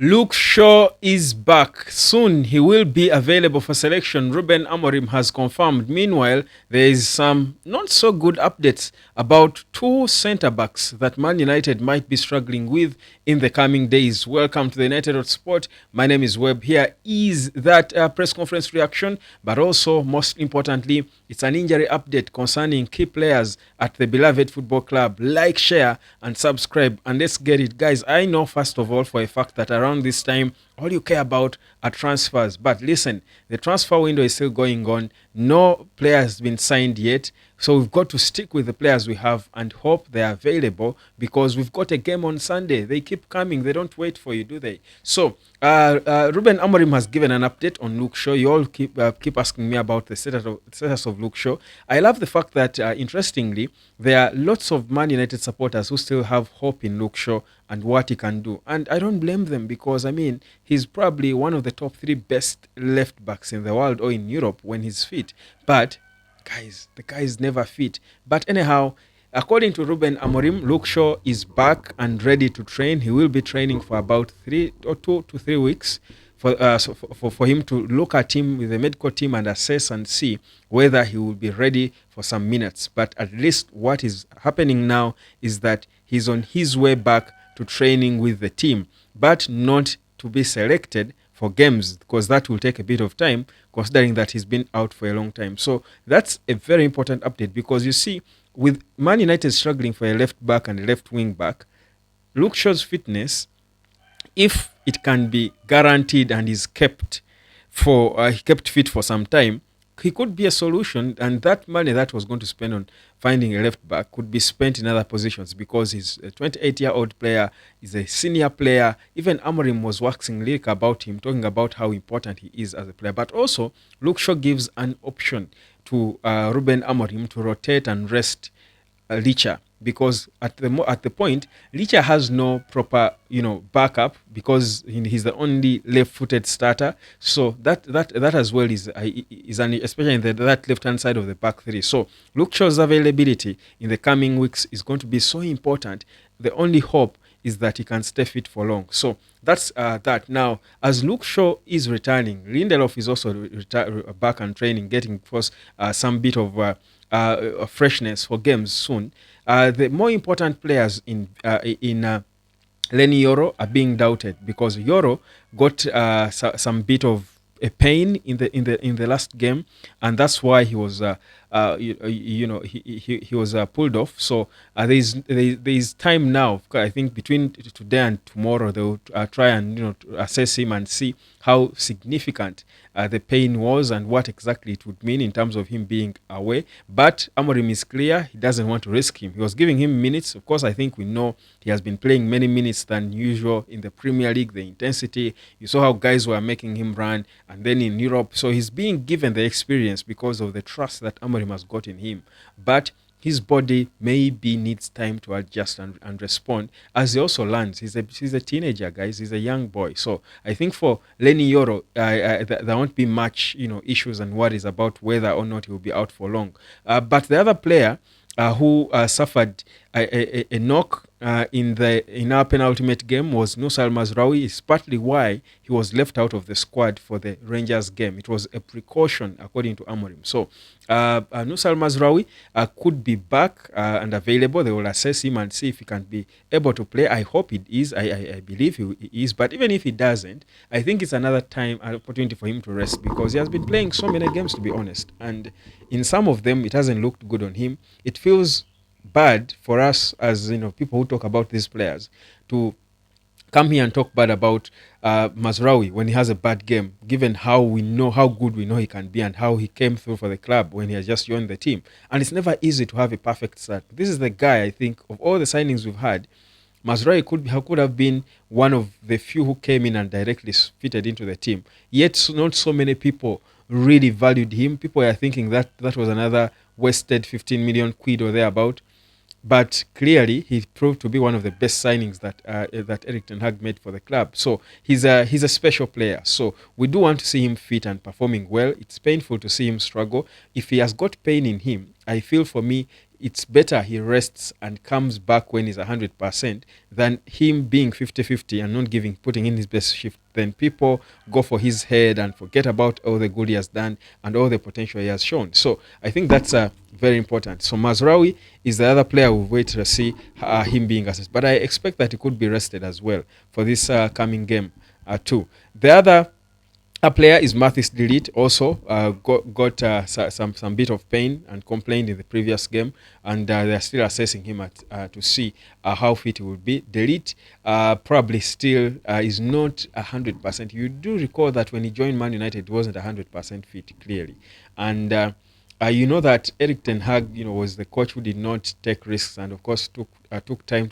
Luke Shaw is back. Soon he will be available for selection. Ruben Amorim has confirmed. Meanwhile, there is some not so good updates about two centre-backs that Man United might be struggling with in the coming days. Welcome to the United Sport. My name is Webb. Here is that press conference reaction, but also, most importantly, it's an injury update concerning key players at the beloved football club. Like, share, and subscribe. And let's get it. Guys, I know first of all for a fact that around this time, all you care about are transfers. But listen, the transfer window is still going on. No player has been signed yet. So we've got to stick with the players we have and hope they're available, because we've got a game on Sunday. They keep coming. They don't wait for you, do they? So Ruben Amorim has given an update on Luke Shaw. You all keep asking me about the status of Luke Shaw. I love the fact that, interestingly, there are lots of Man United supporters who still have hope in Luke Shaw and what he can do. And I don't blame them, because, I mean, he's probably one of the top 3 best left backs in the world or in Europe when he's fit. But guys, the guy is never fit. But anyhow, according to Ruben Amorim, Luke Shaw is back and ready to train. He will be training for about 2 to 3 weeks for him to look at him with the medical team and assess and see whether he will be ready for some minutes. But at least what is happening now is that he's on his way back to training with the team, but not to be selected for games, because that will take a bit of time, considering that he's been out for a long time. So that's a very important update, because you see, with Man United struggling for a left back and a left wing back, Luke Shaw's fitness, if it can be guaranteed and is kept fit for some time, he could be a solution, and that money that was going to spend on finding a left back could be spent in other positions, because he's a 28-year-old player, he's a senior player. Even Amorim was waxing lyric about him, talking about how important he is as a player. But also, Luke Shaw gives an option to Ruben Amorim to rotate and rest Licha, because at the point, Licha has no proper backup, because he's the only left-footed starter. So that as well is especially in that left-hand side of the back 3. So Luke Shaw's availability in the coming weeks is going to be so important. The only hope is that he can stay fit for long. So that's that. Now, as Luke Shaw is returning, Lindelof is also back and training, getting first some bit of freshness for games soon. The more important players in Lenny Yoro are being doubted, because Yoro got some bit of a pain in the last game, and that's why he was he was pulled off. So there's time now. I think between today and tomorrow they'll try and assess him and see how significant the pain was and what exactly it would mean in terms of him being away. But Amorim is clear; he doesn't want to risk him. He was giving him minutes. Of course, I think we know he has been playing many minutes than usual in the Premier League. The intensity, you saw how guys were making him run, and then in Europe. So he's being given the experience because of the trust that Amorim has got in him. But his body maybe needs time to adjust and respond as he also learns. He's a teenager, guys. He's a young boy. So I think for Lenny Yoro, there won't be much issues and worries about whether or not he will be out for long. But the other player who suffered a knock in our penultimate game was Nusal Mazroui. Is partly why he was left out of the squad for the Rangers game. It was a precaution, according to Amorim. So Nusal Mazroui could be back and available. They will assess him and see if he can be able to play. I hope it is. I believe he is. But even if he doesn't, I think it's another an opportunity for him to rest, because he has been playing so many games, to be honest. And in some of them, it hasn't looked good on him. It feels bad for us as people who talk about these players to come here and talk bad about Mazroui when he has a bad game, given how good we know he can be and how he came through for the club when he has just joined the team. And it's never easy to have a perfect start. This is the guy, I think, of all the signings we've had, Mazroui could have been one of the few who came in and directly fitted into the team. Yet not so many people really valued him. People are thinking that was another wasted 15 million quid or thereabout. But clearly, he proved to be one of the best signings that Erik ten Hag made for the club. So he's a special player. So we do want to see him fit and performing well. It's painful to see him struggle. If he has got pain in him, I feel for me it's better he rests and comes back when he's 100% than him being 50-50 and not putting in his best shift. Then people go for his head and forget about all the good he has done and all the potential he has shown. So I think that's very important. So Mazroui is the other player we'll wait to see him being assessed. But I expect that he could be rested as well for this coming game too. The other a player is Mathis Ligt, also got some bit of pain and complained in the previous game, and they are still assessing him to see how fit he will be. Ligt probably still is not 100%. You do recall that when he joined Man United, he wasn't 100% fit, clearly. And you know that Erik ten Hag, was the coach who did not take risks and, of course, took time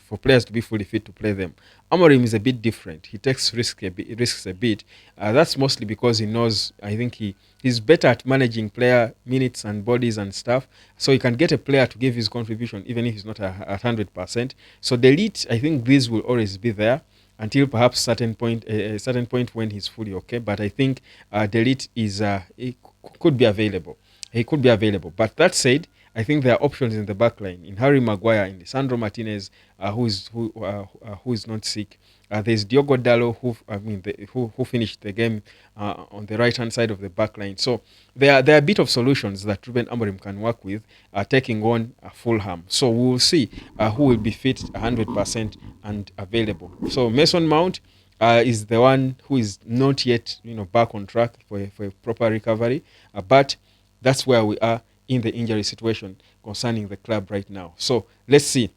for players to be fully fit to play them. Amorim is a bit different. He takes risks a bit. That's mostly because he knows, I think he's better at managing player minutes and bodies and stuff, so he can get a player to give his contribution even if he's not at 100%. So the elite, I think this will always be there until perhaps a certain point when he's fully okay. But I think the elite he could be available. He could be available. But that said, I think there are options in the back line, in Harry Maguire, in Sandro Martinez, who is not sick. There's Diogo Dalot, who finished the game on the right hand side of the back line. So there are a bit of solutions that Ruben Amorim can work with, taking on Fulham. So we will see who will be fit 100% and available. So Mason Mount is the one who is not yet back on track for a proper recovery, but that's where we are in the injury situation concerning the club right now. So let's see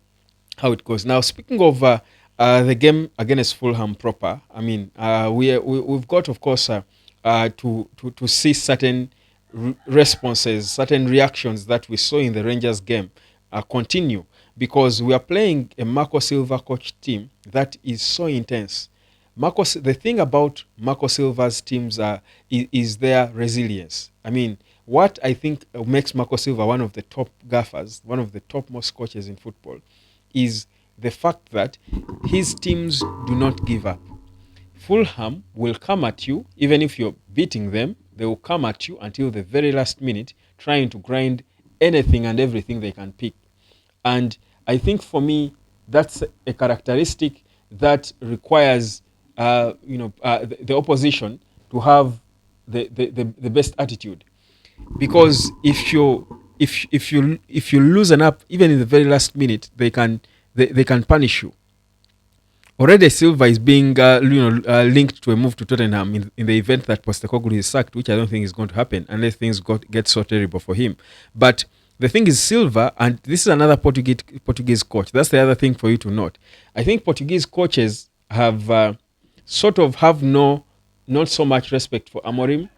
how it goes. Now, speaking of the game against Fulham proper, I mean, we've got, of course, to see certain responses, certain reactions that we saw in the Rangers game continue, because we are playing a Marco Silva coach team that is so intense. The thing about Marco Silva's teams is their resilience. I mean, what I think makes Marco Silva one of the top gaffers, one of the topmost coaches in football, is the fact that his teams do not give up. Fulham will come at you, even if you're beating them, they will come at you until the very last minute, trying to grind anything and everything they can pick. And I think for me, that's a characteristic that requires the opposition to have the best attitude. Because if you loosen up even in the very last minute, they can punish you. Already Silva is being linked to a move to Tottenham in the event that Postecoglou is sacked, which I don't think is going to happen unless things get so terrible for him. But the thing is, Silva, and this is another Portuguese coach. That's the other thing for you to note. I think Portuguese coaches have not so much respect for Amorim.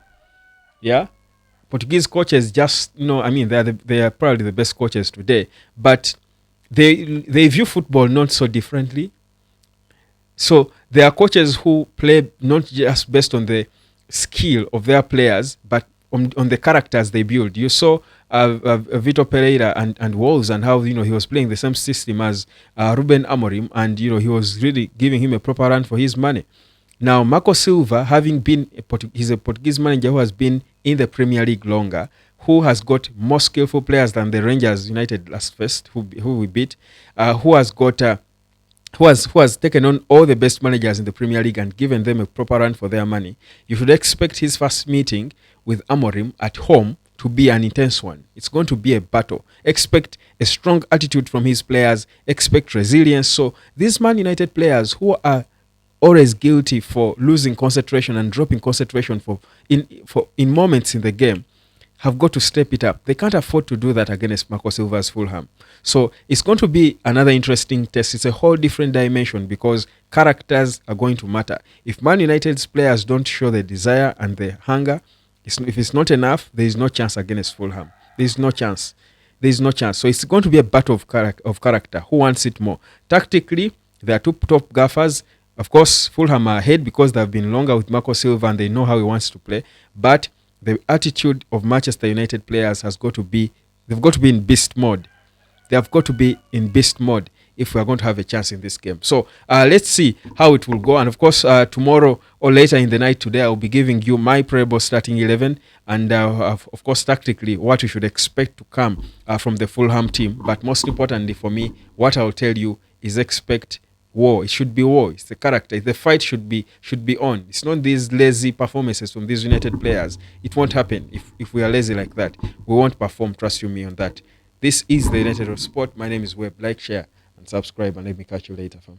Yeah. Portuguese coaches just, they are probably the best coaches today, but they view football not so differently. So there are coaches who play not just based on the skill of their players, but on the characters they build. You saw Vitor Pereira and Wolves, and how he was playing the same system as Ruben Amorim, and he was really giving him a proper run for his money. Now, Marco Silva, having been he's a Portuguese manager who has been in the Premier League longer, who has got more skillful players than the Rangers United last first, who we beat, who has taken on all the best managers in the Premier League and given them a proper run for their money. You should expect his first meeting with Amorim at home to be an intense one. It's going to be a battle. Expect a strong attitude from his players. Expect resilience. So these Man United players who are always guilty for losing concentration and dropping concentration in moments in the game have got to step it up. They can't afford to do that against Marco Silva's Fulham. So it's going to be another interesting test. It's a whole different dimension because characters are going to matter. If Man United's players don't show the desire and the hunger, if it's not enough, there is no chance against Fulham. There is no chance. So it's going to be a battle of character. Who wants it more? Tactically, there are two top gaffers. Of course, Fulham are ahead because they've been longer with Marco Silva and they know how he wants to play. But the attitude of Manchester United players they've got to be in beast mode. They have got to be in beast mode. if we are going to have a chance in this game. So let's see how it will go. And of course, tomorrow or later in the night today, I'll be giving you my probable starting 11 and of course tactically what you should expect to come from the Fulham team. But most importantly for me, what I'll tell you is expect war. It should be war. It's the character. The fight should be on. It's not these lazy performances from these United players. It won't happen if we are lazy like that. We won't perform. Trust you me on that. This is the United of Sport. My name is Webb. Like, share, and subscribe, and let me catch you later, fam.